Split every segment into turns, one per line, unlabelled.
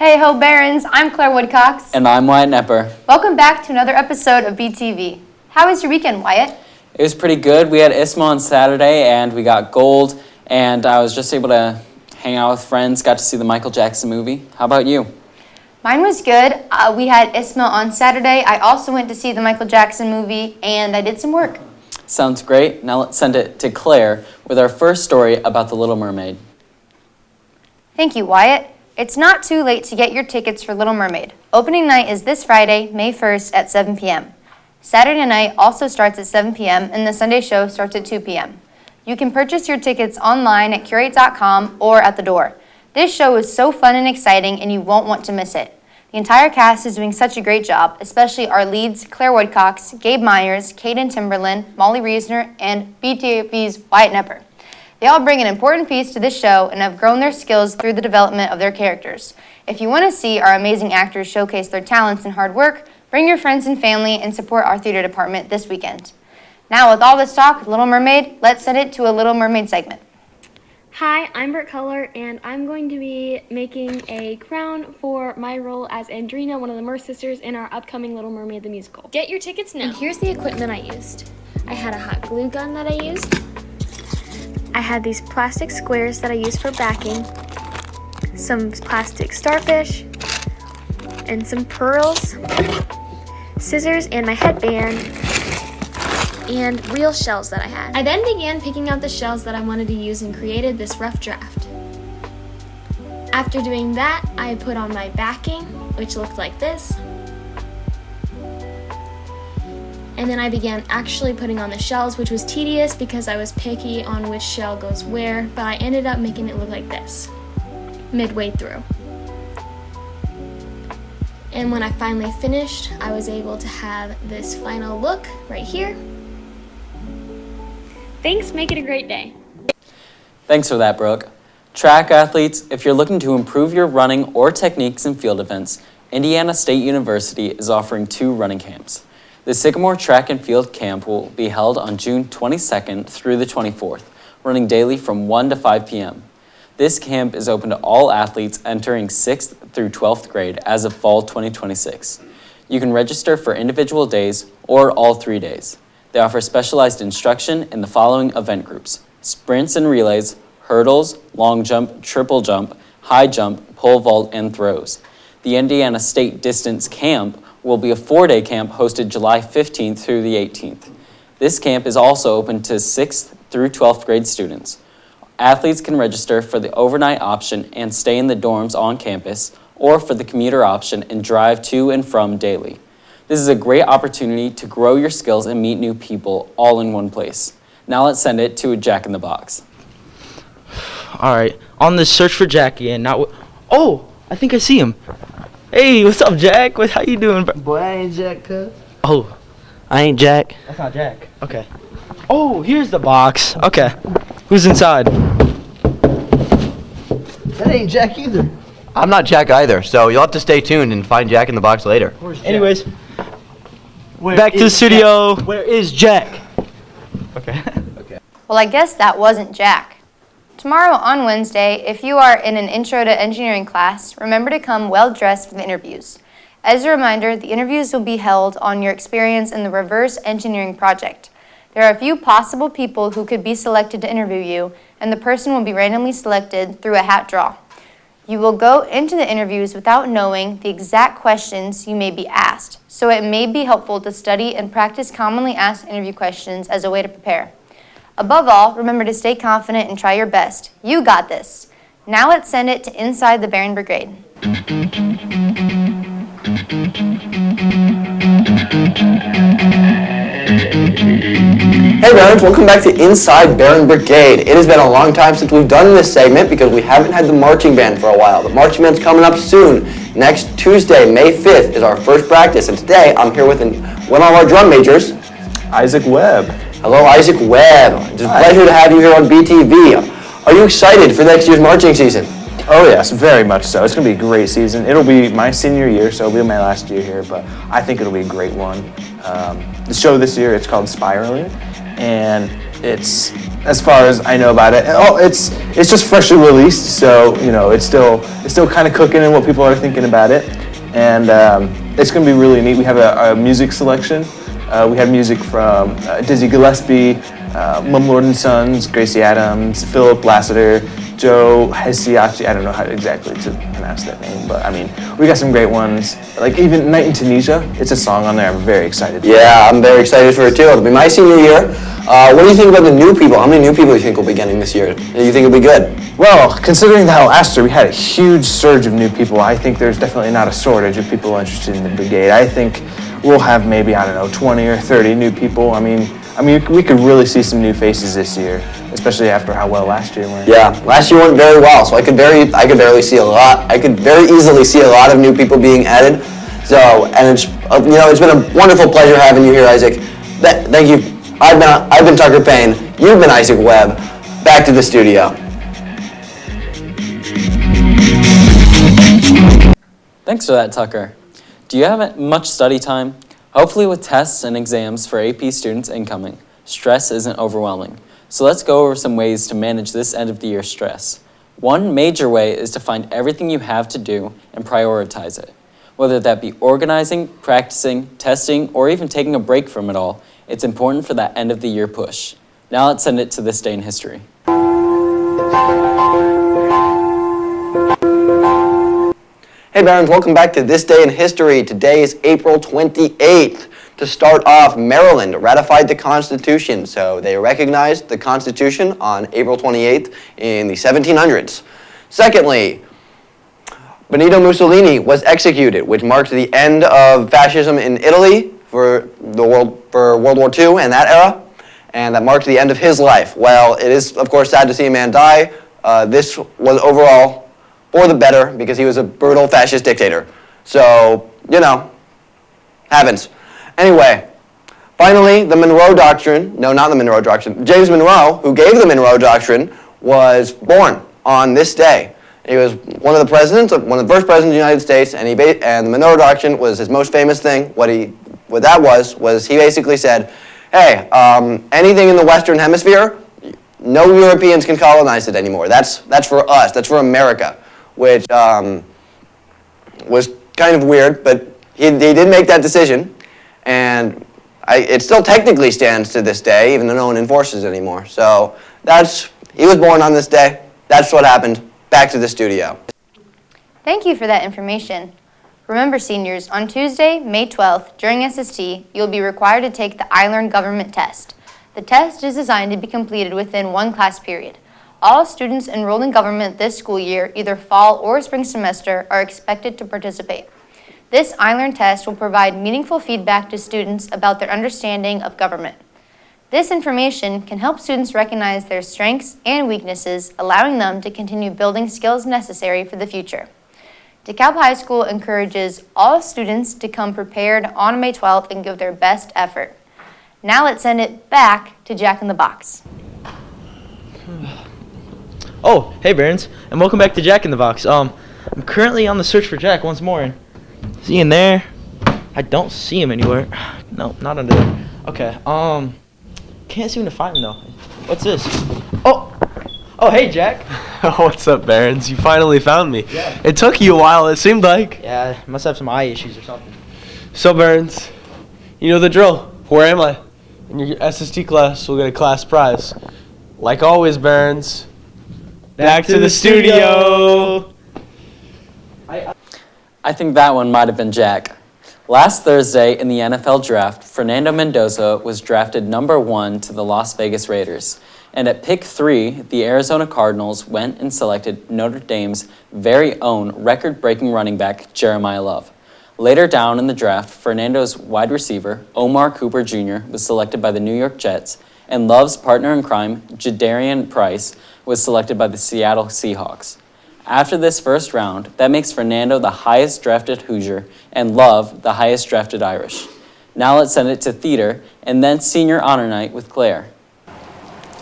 Hey ho Barons, I'm Claire Woodcox.
And I'm Wyatt Nepper.
Welcome back to another episode of BTV. How was your weekend, Wyatt?
It was pretty good. We had ISMA on Saturday and we got gold, and I was just able to hang out with friends, got to see the Michael Jackson movie. How about you?
Mine was good. We had ISMA on Saturday. I also went to see the Michael Jackson movie and I did some work.
Sounds great. Now let's send it to Claire with our first story about The Little Mermaid.
Thank you, Wyatt. It's not too late to get your tickets for Little Mermaid. Opening night is this Friday, May 1st at 7 p.m. Saturday night also starts at 7 p.m. and the Sunday show starts at 2 p.m. You can purchase your tickets online at curate.com or at the door. This show is so fun and exciting and you won't want to miss it. The entire cast is doing such a great job, especially our leads Claire Woodcox, Gabe Myers, Caden Timberland, Molly Reisner, and BTV's Wyatt Nepper. They all bring an important piece to this show and have grown their skills through the development of their characters. If you want to see our amazing actors showcase their talents and hard work, bring your friends and family and support our theater department this weekend. Now, with all this talk of Little Mermaid, let's send it to a Little Mermaid segment.
Hi, I'm Brett Culler, and I'm going to be making a crown for my role as Andrina, one of the Merce sisters, in our upcoming Little Mermaid the Musical.
Get your tickets now.
And here's the equipment I used. I had a hot glue gun that I used. I had these plastic squares that I used for backing, some plastic starfish, and some pearls, scissors, and my headband, and real shells that I had. I then began picking out the shells that I wanted to use and created this rough draft. After doing that, I put on my backing, which looked like this. And then I began actually putting on the shells, which was tedious because I was picky on which shell goes where, but I ended up making it look like this, midway through. And when I finally finished, I was able to have this final look right here. Thanks, make it a great day.
Thanks for that, Brooke. Track athletes, if you're looking to improve your running or techniques in field events, Indiana State University is offering 2 running camps. The Sycamore Track and Field Camp will be held on June 22nd through the 24th, running daily from 1 to 5 p.m. This camp is open to all athletes entering 6th through 12th grade as of fall 2026. You can register for individual days or all 3 days. They offer specialized instruction in the following event groups: sprints and relays, hurdles, long jump, triple jump, high jump, pole vault, and throws. The Indiana State Distance Camp will be a 4-day camp hosted July 15th through the 18th. This camp is also open to 6th through 12th grade students. Athletes can register for the overnight option and stay in the dorms on campus, or for the commuter option and drive to and from daily. This is a great opportunity to grow your skills and meet new people all in one place. Now let's send it to a Jack in the Box.
All right, on the search for Jack again. Oh, I think I see him. Hey, what's up, Jack? How you doing, bro?
Boy, I ain't Jack, cuz.
Oh,
I ain't Jack.
that's not Jack. Okay. Oh, here's the box. Okay. Who's inside?
That ain't Jack either.
I'm not Jack either, so you'll have to stay tuned and find Jack in the box later.
Where's Jack?
Anyways,
Where
back to the
is
studio.
Jack? Where is Jack?
Okay.
Well, I guess that wasn't Jack. Tomorrow on Wednesday, if you are in an Intro to Engineering class, remember to come well-dressed for the interviews. As a reminder, the interviews will be held on your experience in the reverse engineering project. There are a few possible people who could be selected to interview you, and the person will be randomly selected through a hat draw. You will go into the interviews without knowing the exact questions you may be asked, so it may be helpful to study and practice commonly asked interview questions as a way to prepare. Above all, remember to stay confident and try your best. You got this. Now let's send it to Inside the Baron Brigade.
Hey Barons, welcome back to Inside Baron Brigade. It has been a long time since we've done this segment because we haven't had the marching band for a while. The marching band's coming up soon. Next Tuesday, May 5th, is our first practice, and today I'm here with one of our drum majors,
Isaac Webb.
Hello, Isaac Webb. It's a pleasure to have you here on BTV. Are you excited for next year's marching season?
Oh yes, very much so. It's going to be a great season. It'll be my senior year, so it'll be my last year here, but I think it'll be a great one. The show this year, it's called Spiraling, and it's as far as I know about it. Oh, it's just freshly released, so it's still kind of cooking in what people are thinking about it, and it's going to be really neat. We have a music selection. We have music from Dizzy Gillespie, Mum Lord and Sons, Gracie Adams, Philip Lassiter, Joe Hesiachi. I don't know how exactly to pronounce that name, but I mean, we got some great ones. Like even Night in Tunisia, it's a song on there I'm very excited for.
Yeah, I'm very excited for it too. It'll be my senior year. What do you think about the new people? How many new people do you think will be getting this year? Do you think it'll be good?
Well, considering that last year we had a huge surge of new people, I think there's definitely not a shortage of people interested in the brigade. I think we'll have maybe, 20 or 30 new people. I mean, we could really see some new faces this year, especially after how well last year went.
Yeah, last year went very well, so I could very easily see a lot of new people being added. So, and it's been a wonderful pleasure having you here, Isaac. Thank you. I've been Tucker Payne. You've been Isaac Webb. Back to the studio.
Thanks for that, Tucker. Do you have much study time? Hopefully with tests and exams for AP students incoming, stress isn't overwhelming. So let's go over some ways to manage this end of the year stress. One major way is to find everything you have to do and prioritize it. Whether that be organizing, practicing, testing, or even taking a break from it all, it's important for that end of the year push. Now let's send it to this day in history.
Hey Barons, welcome back to This Day in History. Today is April 28th. To start off, Maryland ratified the Constitution, so they recognized the Constitution on April 28th in the 1700s. Secondly, Benito Mussolini was executed, which marked the end of fascism in Italy for World War II and that era, and that marked the end of his life. Well, it is, of course, sad to see a man die. This was overall for the better because he was a brutal fascist dictator. So, happens. Anyway, finally, the Monroe Doctrine, no, not the Monroe Doctrine, James Monroe, who gave the Monroe Doctrine, was born on this day. He was one of the first presidents of the United States, and the Monroe Doctrine was his most famous thing. What that was he basically said, hey, anything in the Western Hemisphere, no Europeans can colonize it anymore. That's for us. That's for America, which was kind of weird, but he did make that decision, and it still technically stands to this day, even though no one enforces it anymore. So he was born on this day. That's what happened. Back to the studio.
Thank you for that information. Remember, seniors, on Tuesday, May 12th, during SST, you'll be required to take the iLearn government test. The test is designed to be completed within one class period. All students enrolled in government this school year, either fall or spring semester, are expected to participate. This iLearn test will provide meaningful feedback to students about their understanding of government. This information can help students recognize their strengths and weaknesses, allowing them to continue building skills necessary for the future. DeKalb High School encourages all students to come prepared on May 12th and give their best effort. Now let's send it back to Jack in the Box.
Oh, hey Barons, and welcome back to Jack in the Box. I'm currently on the search for Jack once more. And is he in there? I don't see him anywhere. No, not under there. Okay, can't seem to find him though. What's this? Oh, hey Jack.
What's up, Barons? You finally found me.
Yeah.
It took you a while, it seemed like.
Yeah, must have some eye issues or something.
So, Barons, you know the drill. Where am I? In your SST class, we'll get a class prize. Like always, Barons. Back to the studio.
I think that one might have been Jack. Last Thursday in the NFL draft, Fernando Mendoza was drafted number 1 to the Las Vegas Raiders. And at pick 3, the Arizona Cardinals went and selected Notre Dame's very own record-breaking running back, Jeremiah Love. Later down in the draft, Fernando's wide receiver, Omar Cooper Jr., was selected by the New York Jets, and Love's partner in crime, Jadarian Price, was selected by the Seattle Seahawks. After this first round, that makes Fernando the highest drafted Hoosier and Love the highest drafted Irish. Now let's send it to theater and then senior honor night with Claire.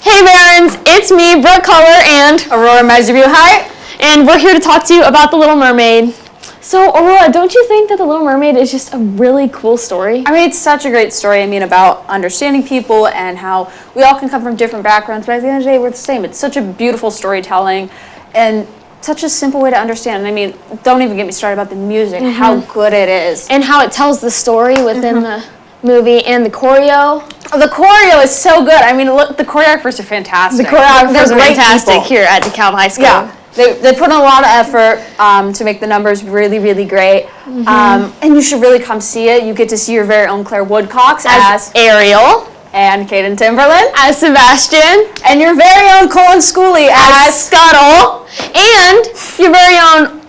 Hey Barons, it's me, Brooke Color and Aurora Meiserview. Hi, and we're here to talk to you about The Little Mermaid. So, Aurora, don't you think that The Little Mermaid is just a really cool story?
I mean, it's such a great story. I mean, about understanding people and how we all can come from different backgrounds, but at the end of the day, we're the same. It's such a beautiful storytelling and such a simple way to understand. And I mean, don't even get me started about the music, how good it is.
And how it tells the story within the movie and the choreo.
Oh, the choreo is so good. I mean, look, the choreophers are fantastic.
The choreographers
They're
are
great
fantastic
people.
here at DeKalb High School.
Yeah. They put in a lot of effort to make the numbers really, really great. And you should really come see it. You get to see your very own Claire Woodcox as
Ariel.
and Caden Timberland.
As Sebastian.
And your very own Colin Schooley
As Scuttle. And your very own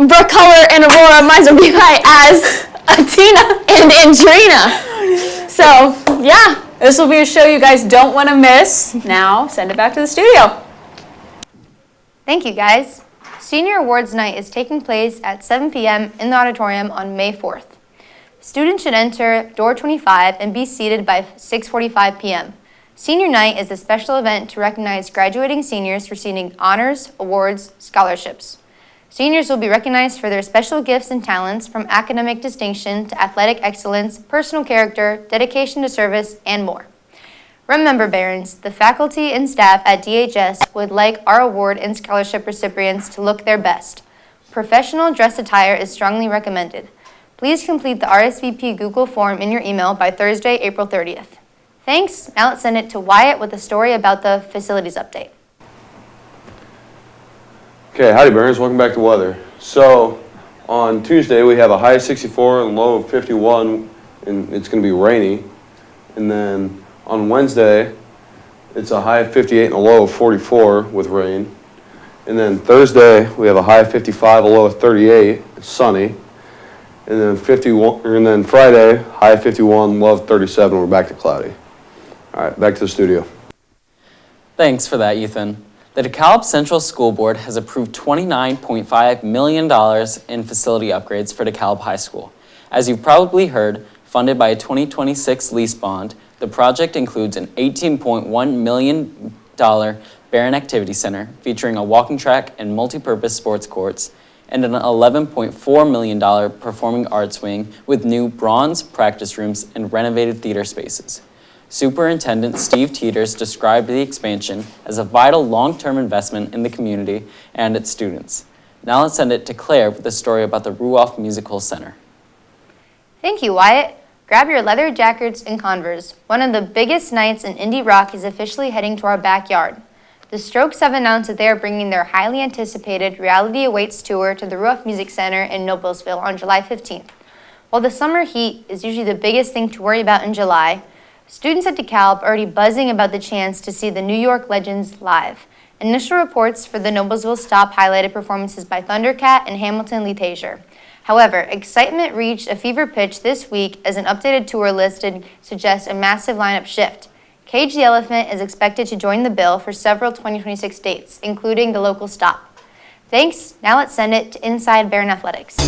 Brooke Color and Aurora Mizer-Buhai as Atina and Andrina. So, yeah.
This will be a show you guys don't want to miss. Now, send it back to the studio.
Thank you, guys. Senior Awards Night is taking place at 7 p.m. in the auditorium on May 4th. Students should enter door 25 and be seated by 6:45 p.m. Senior Night is a special event to recognize graduating seniors receiving honors, awards, scholarships. Seniors will be recognized for their special gifts and talents, from academic distinction to athletic excellence, personal character, dedication to service, and more. Remember, Barons, the faculty and staff at DHS would like our award and scholarship recipients to look their best. Professional dress attire is strongly recommended. Please complete the RSVP Google form in your email by Thursday, April 30th. Thanks. Now let's send it to Wyatt with a story about the facilities update.
Okay, howdy Barons, welcome back to weather. So, on Tuesday we have a high of 64 and a low of 51, and it's going to be rainy. And then on Wednesday, it's a high of 58 and a low of 44 with rain. And then Thursday, we have a high of 55, a low of 38, sunny. And then Friday, high of 51, low of 37, we're back to cloudy. All right, back to the studio.
Thanks for that, Ethan. The DeKalb Central School Board has approved $29.5 million in facility upgrades for DeKalb High School. As you've probably heard, funded by a 2026 lease bond, the project includes an $18.1 million Barron Activity Center featuring a walking track and multi-purpose sports courts, and an $11.4 million performing arts wing with new bronze practice rooms and renovated theater spaces. Superintendent Steve Teeters described the expansion as a vital long-term investment in the community and its students. Now let's send it to Claire with a story about the Ruoff Musical Center.
Thank you, Wyatt. Grab your leather jackets and Converse. One of the biggest nights in indie rock is officially heading to our backyard. The Strokes have announced that they are bringing their highly anticipated Reality Awaits tour to the Ruoff Music Center in Noblesville on July 15th. While the summer heat is usually the biggest thing to worry about in July, students at DeKalb are already buzzing about the chance to see the New York legends live. Initial reports for the Noblesville stop highlighted performances by Thundercat and Hamilton Lee Taser. However, excitement reached a fever pitch this week as an updated tour listing suggests a massive lineup shift. Cage the Elephant is expected to join the bill for several 2026 dates, including the local stop. Thanks. Now let's send it to Inside Barron Athletics.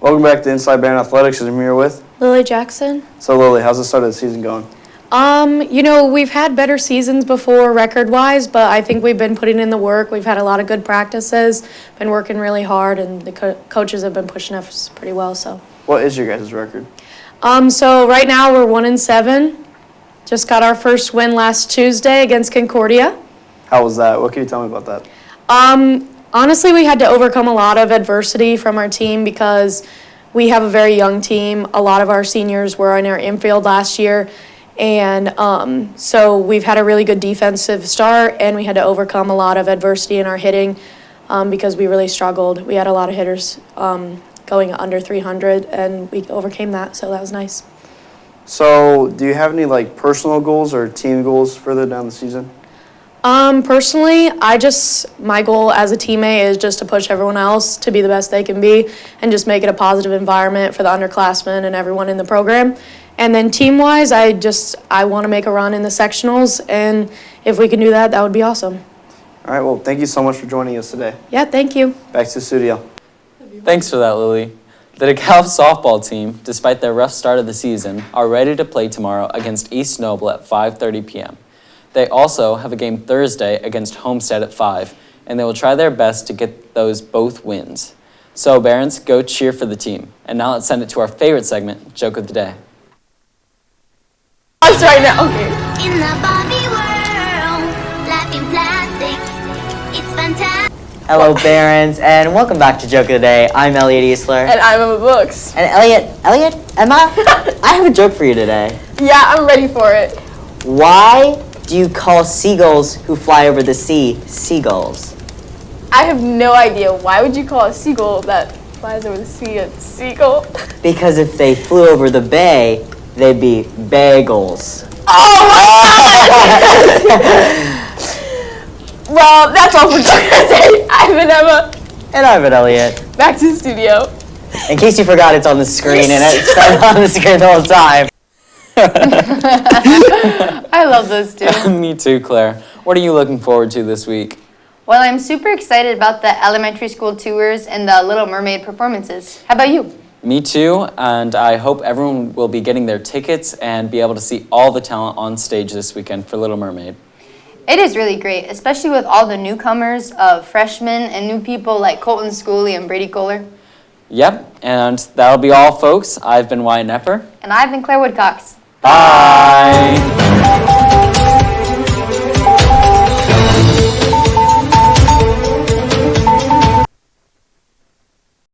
Welcome back to Inside Barron Athletics. I'm here with
Lily Jackson.
So Lily, how's the start of the season going?
We've had better seasons before record-wise, but I think we've been putting in the work. We've had a lot of good practices, been working really hard, and the coaches have been pushing us pretty well. So.
What is your guys' record?
So right now we're 1-7. Just got our first win last Tuesday against Concordia.
How was that? What can you tell me about that?
Honestly, we had to overcome a lot of adversity from our team because we have a very young team. A lot of our seniors were in our infield last year. And so we've had a really good defensive start, and we had to overcome a lot of adversity in our hitting because we really struggled. We had a lot of hitters going under 300, and we overcame that, so that was nice.
So do you have any personal goals or team goals further down the season?
Personally, my goal as a teammate is just to push everyone else to be the best they can be and just make it a positive environment for the underclassmen and everyone in the program. And then team-wise, I want to make a run in the sectionals, and if we can do that, that would be awesome.
All right, well, thank you so much for joining us today.
Yeah, thank you.
Back to the studio.
Thanks for that, Lily. The DeKalb softball team, despite their rough start of the season, are ready to play tomorrow against East Noble at 5:30 p.m. They also have a game Thursday against Homestead at 5, and they will try their best to get those both wins. So, Barons, go cheer for the team. And now let's send it to our favorite segment, Joke of the Day.
Us right now. Okay.
In the Barbie world, life in plastic, it's fantastic.
Hello, Barons, and welcome back to Joke of the Day. I'm Elliot Eastler.
And I'm Emma Books.
And Emma, I have a joke for you today.
Yeah, I'm ready for it.
Why do you call seagulls who fly over the sea seagulls?
I have no idea. Why would you call a seagull that flies over the sea a seagull?
Because if they flew over the bay, they'd be bagels.
Oh my God! Well, that's all for Joke of the Day. I've been Emma.
And I'm Elliot.
Back to the studio.
In case you forgot, it's on the screen, and it's been on the screen the whole time.
I love those two.
Me too, Claire. What are you looking forward to this week?
Well, I'm super excited about the elementary school tours and the Little Mermaid performances. How about you?
Me too, and I hope everyone will be getting their tickets and be able to see all the talent on stage this weekend for Little Mermaid.
It is really great, especially with all the newcomers of freshmen and new people like Colton Schooley and Brady Kohler.
Yep, and that'll be all, folks. I've been Wyatt Nepper.
And I've been Claire Woodcox.
Bye!